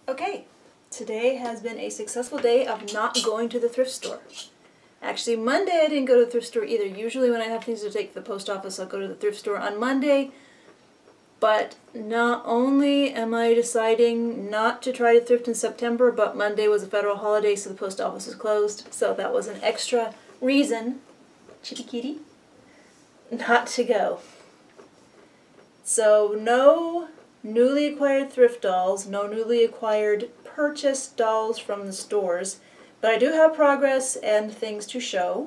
Okay, today has been a successful day of not going to the thrift store. Actually, Monday I didn't go to the thrift store either. Usually when I have things to take to the post office, I'll go to the thrift store on Monday. But not only am I deciding not to try to thrift in September, but Monday was a federal holiday, so the post office was closed. So that was an extra reason, Chitty Kitty, not to go. So no newly acquired thrift dolls, no newly acquired purchased dolls from the stores, but I do have progress and things to show.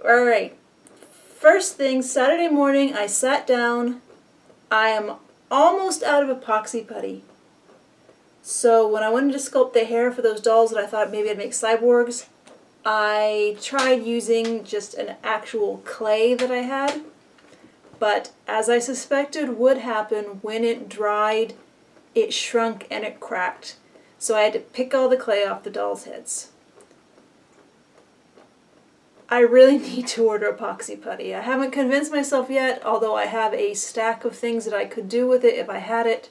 Alright, first thing, Saturday morning I sat down. I am almost out of epoxy putty. So when I wanted to sculpt the hair for those dolls that I thought maybe I'd make cyborgs, I tried using just an actual clay that I had. But as I suspected would happen, when it dried, it shrunk and it cracked. So I had to pick all the clay off the dolls' heads. I really need to order epoxy putty. I haven't convinced myself yet, although I have a stack of things that I could do with it if I had it.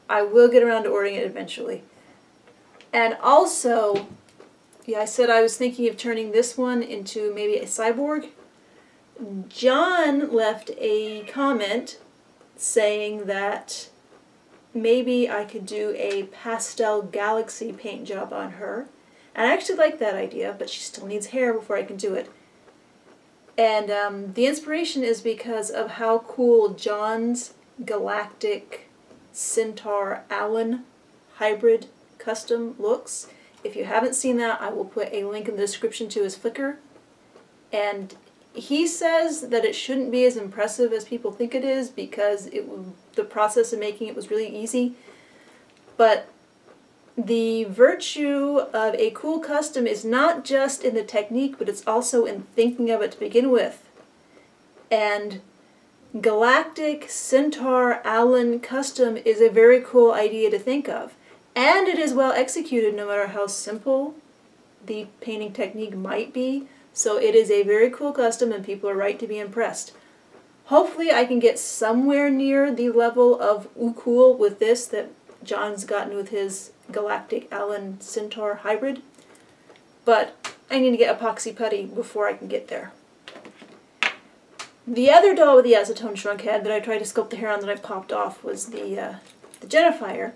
I will get around to ordering it eventually. And also, yeah, I said I was thinking of turning this one into maybe a cyborg. John left a comment saying that maybe I could do a pastel galaxy paint job on her. And I actually like that idea, but she still needs hair before I can do it. And the inspiration is because of how cool John's Galactic Centaur Allen hybrid custom looks. If you haven't seen that, I will put a link in the description to his Flickr. And he says that it shouldn't be as impressive as people think it is because the process of making it was really easy. But the virtue of a cool custom is not just in the technique, but it's also in thinking of it to begin with. And Galactic Centaur Allen custom is a very cool idea to think of. And it is well executed no matter how simple the painting technique might be. So it is a very cool custom and people are right to be impressed. Hopefully I can get somewhere near the level of cool with this that John's gotten with his Galactic Allen Centaur hybrid. But I need to get epoxy putty before I can get there. The other doll with the acetone shrunk head that I tried to sculpt the hair on that I popped off was the Jennifer.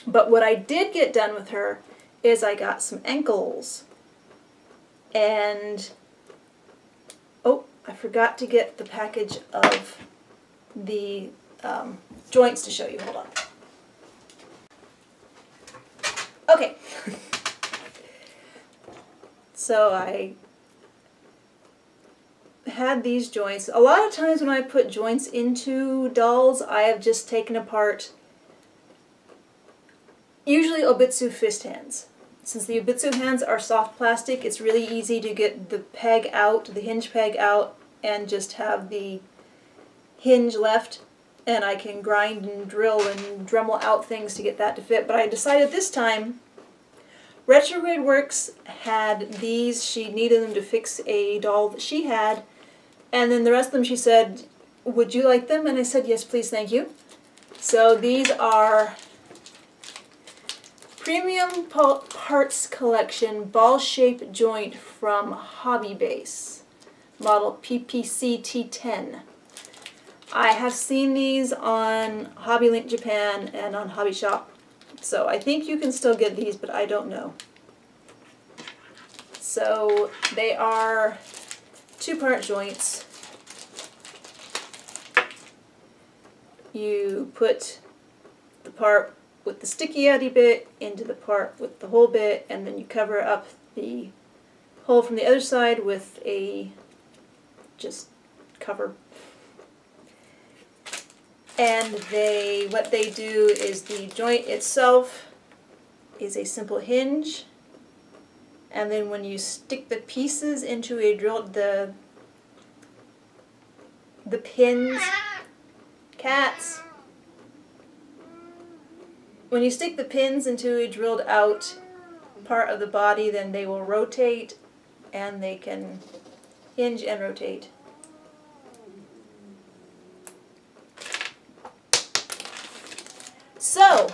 But what I did get done with her is I got some ankles. And, oh, I forgot to get the package of the joints to show you. Hold on. Okay. So I had these joints. A lot of times when I put joints into dolls, I have just taken apart usually Obitsu fist hands. Since the Obitsu hands are soft plastic, it's really easy to get the peg out, the hinge peg out, and just have the hinge left, and I can grind and drill and Dremel out things to get that to fit. But I decided this time, Retrograde Works had these. She needed them to fix a doll that she had, and then the rest of them she said, would you like them? And I said, yes please, thank you. So these are Premium Parts Collection ball-shaped joint from Hobby Base, model PPC T10. I have seen these on Hobby Link Japan and on Hobby Shop, so I think you can still get these, but I don't know. So they are two-part joints. You put the part with the sticky-outy bit into the part with the hole bit, and then you cover up the hole from the other side with a just cover. And what they do is the joint itself is a simple hinge, and then when you stick the pieces into a drill, the pins, cats. When you stick the pins into a drilled out part of the body, then they will rotate and they can hinge and rotate. So,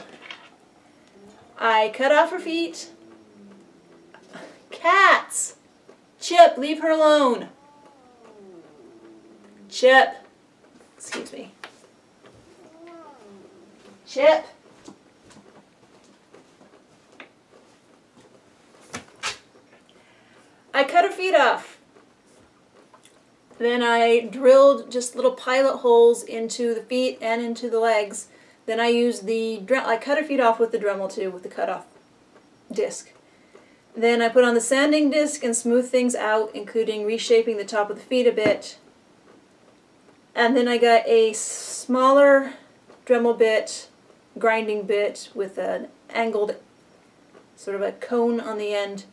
I cut off her feet. Cats! Chip, leave her alone. Chip. Excuse me. Chip. I cut her feet off. Then I drilled just little pilot holes into the feet and into the legs. Then I used I cut her feet off with the Dremel too, with the cut-off disc. Then I put on the sanding disc and smoothed things out, including reshaping the top of the feet a bit. And then I got a smaller Dremel bit, grinding bit with an angled, sort of a cone on the end,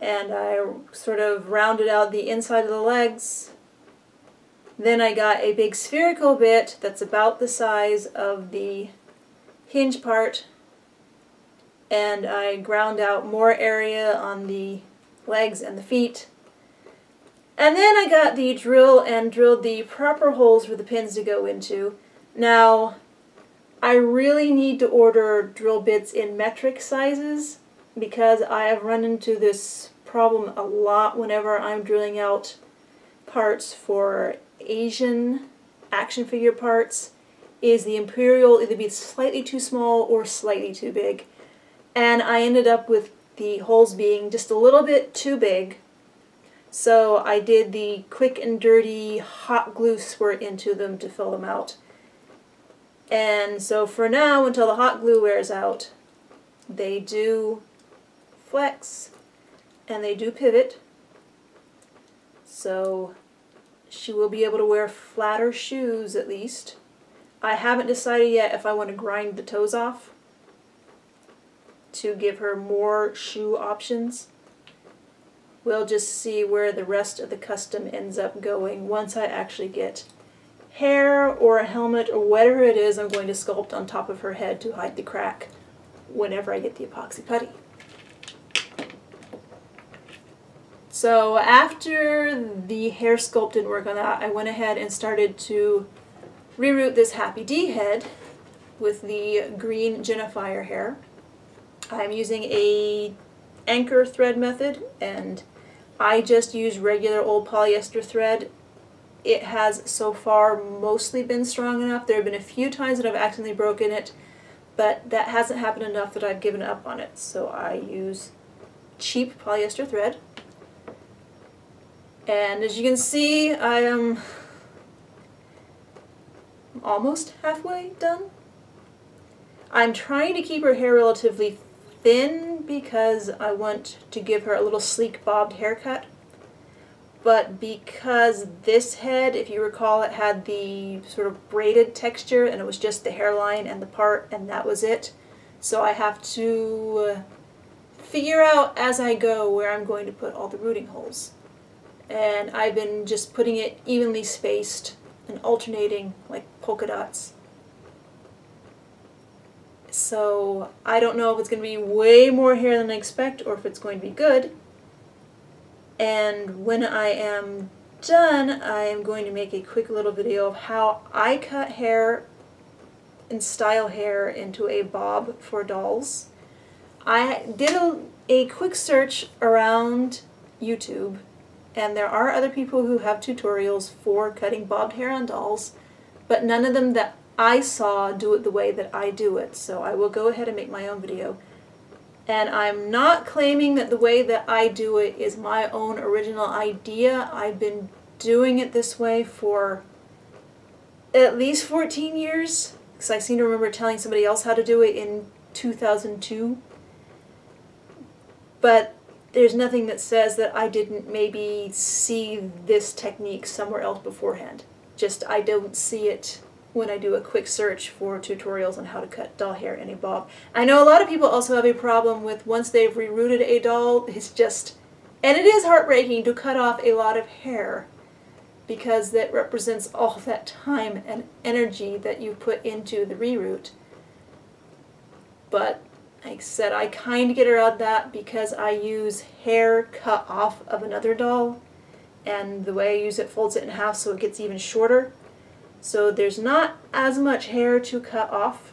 and I sort of rounded out the inside of the legs. Then I got a big spherical bit that's about the size of the hinge part, and I ground out more area on the legs and the feet. And then I got the drill and drilled the proper holes for the pins to go into. Now, I really need to order drill bits in metric sizes because I have run into this problem a lot whenever I'm drilling out parts for Asian action figure parts. Is the imperial either be slightly too small or slightly too big. And I ended up with the holes being just a little bit too big. So I did the quick and dirty hot glue squirt into them to fill them out. And so for now, until the hot glue wears out, they do flex and they do pivot. So she will be able to wear flatter shoes at least. I haven't decided yet if I want to grind the toes off to give her more shoe options. We'll just see where the rest of the custom ends up going once I actually get hair or a helmet or whatever it is I'm going to sculpt on top of her head to hide the crack whenever I get the epoxy putty. So after the hair sculpted work on that, I went ahead and started to reroute this Happy D head with the green Genifier hair. I'm using a anchor thread method, and I just use regular old polyester thread. It has so far mostly been strong enough. There have been a few times that I've accidentally broken it, but that hasn't happened enough that I've given up on it. So I use cheap polyester thread. And as you can see, I am almost halfway done. I'm trying to keep her hair relatively thin because I want to give her a little sleek bobbed haircut. But because this head, if you recall, it had the sort of braided texture and it was just the hairline and the part and that was it. So I have to figure out as I go where I'm going to put all the rooting holes. And I've been just putting it evenly spaced and alternating like polka dots. So I don't know if it's going to be way more hair than I expect or if it's going to be good. And when I am done, I am going to make a quick little video of how I cut hair and style hair into a bob for dolls. I did a quick search around YouTube, and there are other people who have tutorials for cutting bobbed hair on dolls, but none of them that I saw do it the way that I do it, so I will go ahead and make my own video. And I'm not claiming that the way that I do it is my own original idea. I've been doing it this way for at least 14 years, because I seem to remember telling somebody else how to do it in 2002. But there's nothing that says that I didn't maybe see this technique somewhere else beforehand. Just I don't see it when I do a quick search for tutorials on how to cut doll hair in a bob. I know a lot of people also have a problem with once they've rerouted a doll, it's just, and it is heartbreaking to cut off a lot of hair because that represents all that time and energy that you put into the reroute. But like I said, I kind of get around that because I use hair cut off of another doll, and the way I use it folds it in half so it gets even shorter. So there's not as much hair to cut off.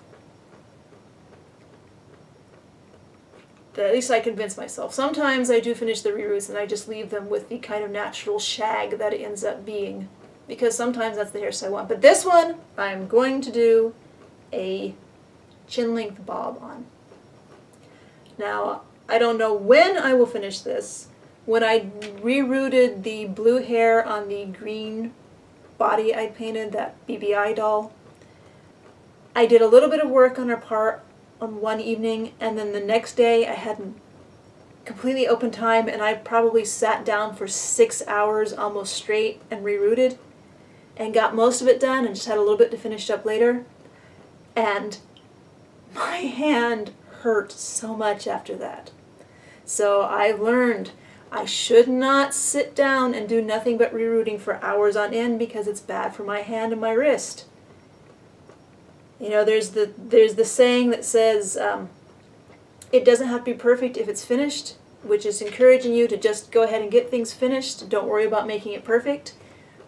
At least I convince myself. Sometimes I do finish the reroots and I just leave them with the kind of natural shag that it ends up being, because sometimes that's the hairstyle I want. But this one, I'm going to do a chin-length bob on. Now, I don't know when I will finish this. When I rerooted the blue hair on the green body I painted, that BBI doll, I did a little bit of work on her part on one evening, and then the next day I had completely open time, and I probably sat down for 6 hours almost straight and rerooted and got most of it done and just had a little bit to finish up later. And my hand hurt so much after that. So I learned I should not sit down and do nothing but rerooting for hours on end, because it's bad for my hand and my wrist. You know, there's the saying that says it doesn't have to be perfect if it's finished, which is encouraging you to just go ahead and get things finished. Don't worry about making it perfect.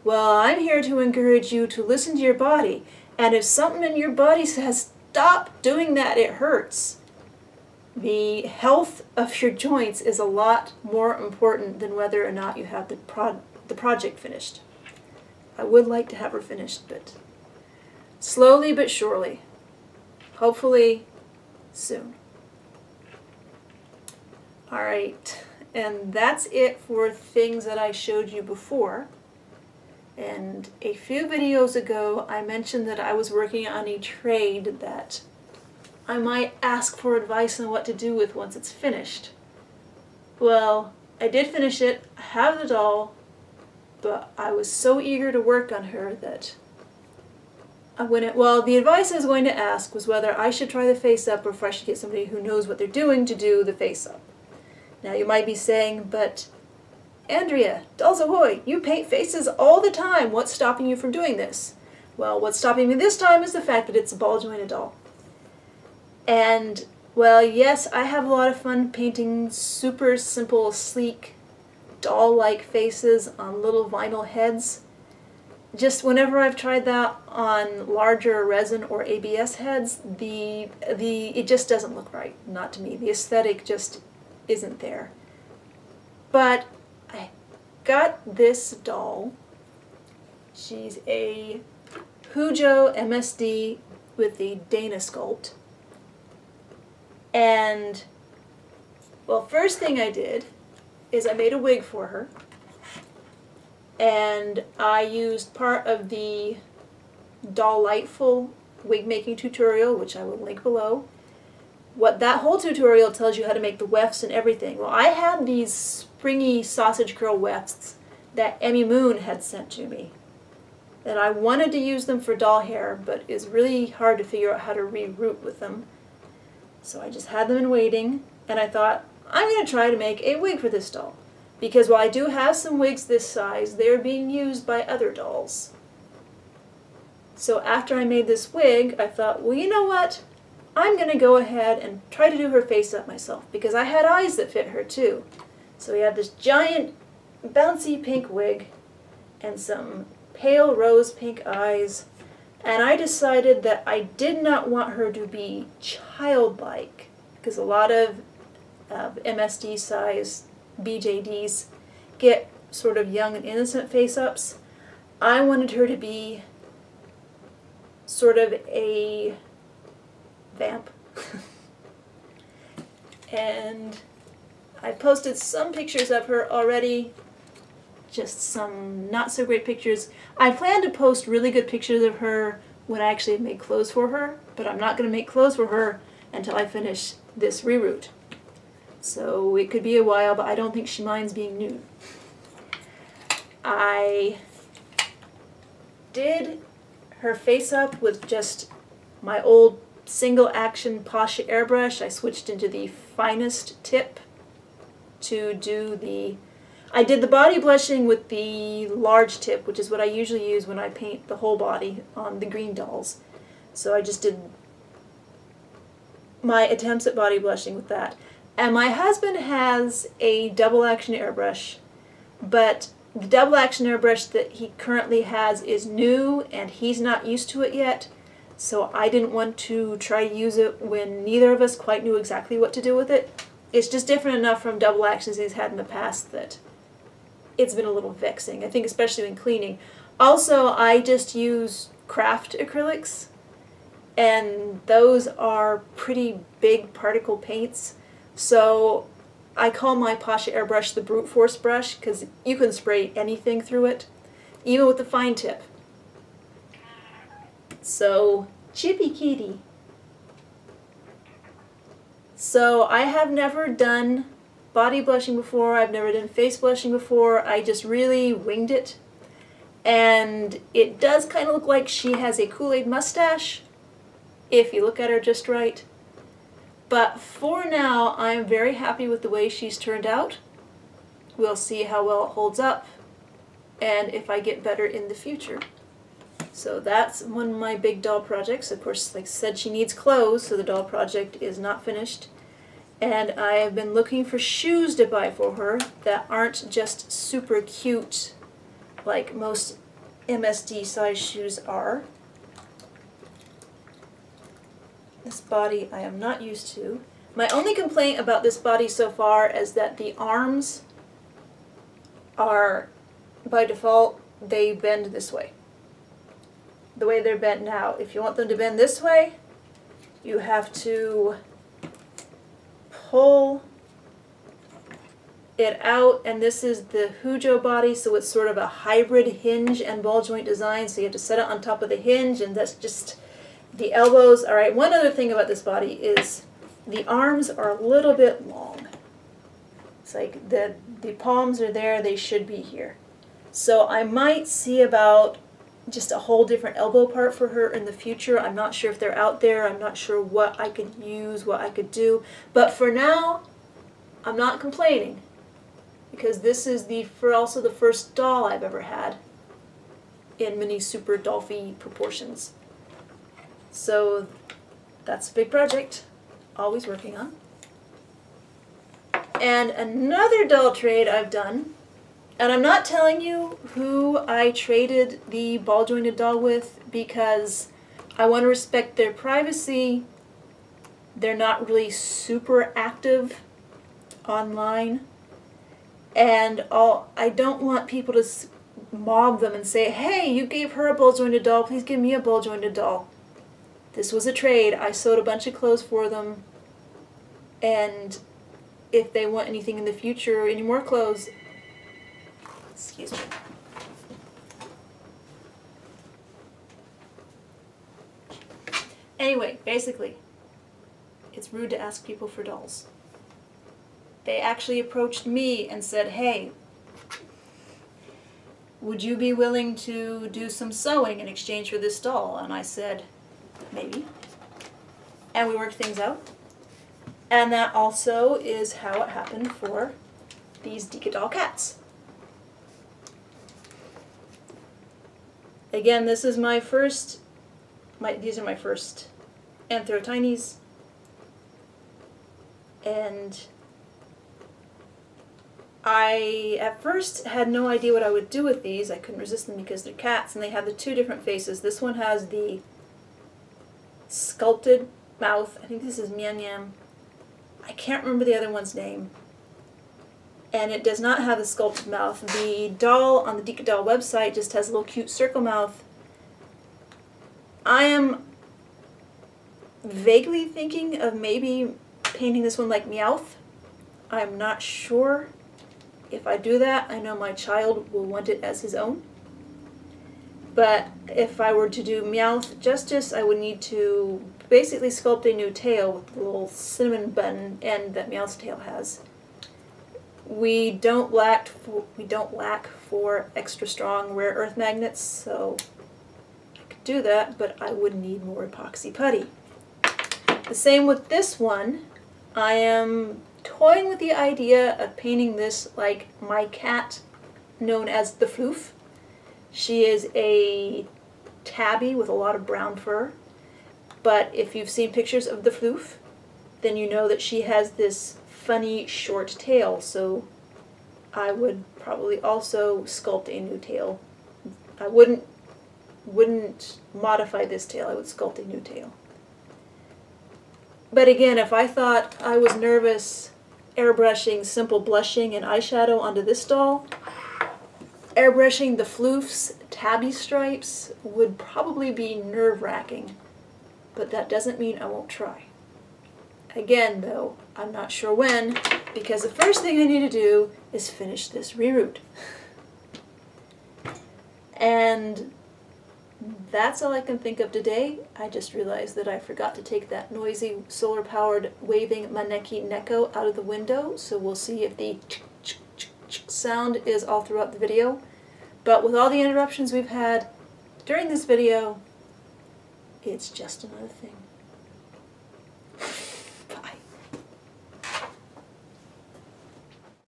Well, I'm here to encourage you to listen to your body, and if something in your body says stop doing that, it hurts. The health of your joints is a lot more important than whether or not you have the project finished. I would like to have her finished, but slowly but surely. Hopefully soon. Alright, and that's it for things that I showed you before. And a few videos ago I mentioned that I was working on a trade that I might ask for advice on what to do with once it's finished. Well, I did finish it, I have the doll, but I was so eager to work on her that well, the advice I was going to ask was whether I should try the face-up or if I should get somebody who knows what they're doing to do the face-up. Now you might be saying, but Andrea, Dolls Ahoy, you paint faces all the time. What's stopping you from doing this? Well, what's stopping me this time is the fact that it's a ball-jointed doll. And, well, yes, I have a lot of fun painting super simple, sleek, doll-like faces on little vinyl heads. Just whenever I've tried that on larger resin or ABS heads, it just doesn't look right. Not to me. The aesthetic just isn't there. But I got this doll. She's a Hujo MSD with the Dana sculpt. And, well, first thing I did is I made a wig for her. And I used part of the Doll-Lightful wig making tutorial, which I will link below. What that whole tutorial tells you how to make the wefts and everything. Well, I had these springy sausage curl wefts that Emmy Moon had sent to me. And I wanted to use them for doll hair, but it's really hard to figure out how to reroot with them. So I just had them in waiting, and I thought, I'm going to try to make a wig for this doll. Because while I do have some wigs this size, they're being used by other dolls. So after I made this wig, I thought, well, you know what? I'm going to go ahead and try to do her face up myself, because I had eyes that fit her too. So we had this giant bouncy pink wig and some pale rose pink eyes, and I decided that I did not want her to be childlike, because a lot of MSD size BJDs get sort of young and innocent face-ups. I wanted her to be sort of a vamp. And I posted some pictures of her already, just some not so great pictures. I plan to post really good pictures of her when I actually make clothes for her, but I'm not going to make clothes for her until I finish this reroot. So it could be a while, but I don't think she minds being nude. I did her face up with just my old single action Posha airbrush. I switched into the finest tip to do I did the body blushing with the large tip, which is what I usually use when I paint the whole body on the green dolls. So I just did my attempts at body blushing with that. And my husband has a double action airbrush, but the double action airbrush that he currently has is new and he's not used to it yet, so I didn't want to try to use it when neither of us quite knew exactly what to do with it. It's just different enough from double actions he's had in the past that it's been a little vexing, I think, especially when cleaning. Also, I just use craft acrylics, and those are pretty big particle paints, so I call my Pasha airbrush the brute force brush because you can spray anything through it, even with the fine tip. So, Chippy Kitty. So I have never done body blushing before, I've never done face blushing before, I just really winged it. And it does kind of look like she has a Kool-Aid mustache, if you look at her just right. But for now, I'm very happy with the way she's turned out. We'll see how well it holds up, and if I get better in the future. So that's one of my big doll projects. Of course, like I said, she needs clothes, so the doll project is not finished. And I have been looking for shoes to buy for her that aren't just super cute like most MSD size shoes are. This body I am not used to. My only complaint about this body so far is that the arms are, by default, they bend this way. The way they're bent now. If you want them to bend this way, you have to pull it out, and this is the Hujo body, so it's sort of a hybrid hinge and ball joint design, so you have to set it on top of the hinge, and that's just the elbows. Alright, one other thing about this body is the arms are a little bit long. It's like the palms are there, they should be here. So I might see about just a whole different elbow part for her in the future. I'm not sure if they're out there, I'm not sure what I could use, what I could do, but for now, I'm not complaining, because this is also the first doll I've ever had in mini super dolphy proportions. So that's a big project, always working on. And another doll trade I've done, and I'm not telling you who I traded the ball jointed doll with because I want to respect their privacy. They're not really super active online, and I don't want people to mob them and say, hey, you gave her a ball jointed doll, please give me a ball jointed doll. This was a trade. I sewed a bunch of clothes for them, and if they want anything in the future, any more clothes, excuse me. Anyway, basically, it's rude to ask people for dolls. They actually approached me and said, hey, would you be willing to do some sewing in exchange for this doll? And I said, maybe. And we worked things out. And that also is how it happened for these Dika doll cats. Again, this is my first, these are my first Anthrotinies, and I at first had no idea what I would do with these. I couldn't resist them because they're cats, and they have the two different faces. This one has the sculpted mouth. I think this is Miam Miam. I can't remember the other one's name. And it does not have the sculpted mouth. The doll on the Dika doll website just has a little cute circle mouth. I am vaguely thinking of maybe painting this one like Meowth. I'm not sure. If I do that, I know my child will want it as his own. But if I were to do Meowth justice, I would need to basically sculpt a new tail with the little cinnamon bun end that Meowth's tail has. We don't lack for extra strong rare earth magnets, so I could do that, but I would need more epoxy putty. The same with this one. I am toying with the idea of painting this like my cat, known as the Floof. She is a tabby with a lot of brown fur, but if you've seen pictures of the Floof, then you know that she has this funny short tail, so I would probably also sculpt a new tail. I wouldn't modify this tail, I would sculpt a new tail. But again, if I thought I was nervous airbrushing simple blushing and eyeshadow onto this doll. Airbrushing the floof's tabby stripes would probably be nerve-wracking, but that doesn't mean I won't try. Again, though, I'm not sure when, because the first thing I need to do is finish this reroute. And that's all I can think of today. I just realized that I forgot to take that noisy solar-powered waving Maneki Neko out of the window, so we'll see if the sound is all throughout the video. But with all the interruptions we've had during this video, it's just another thing.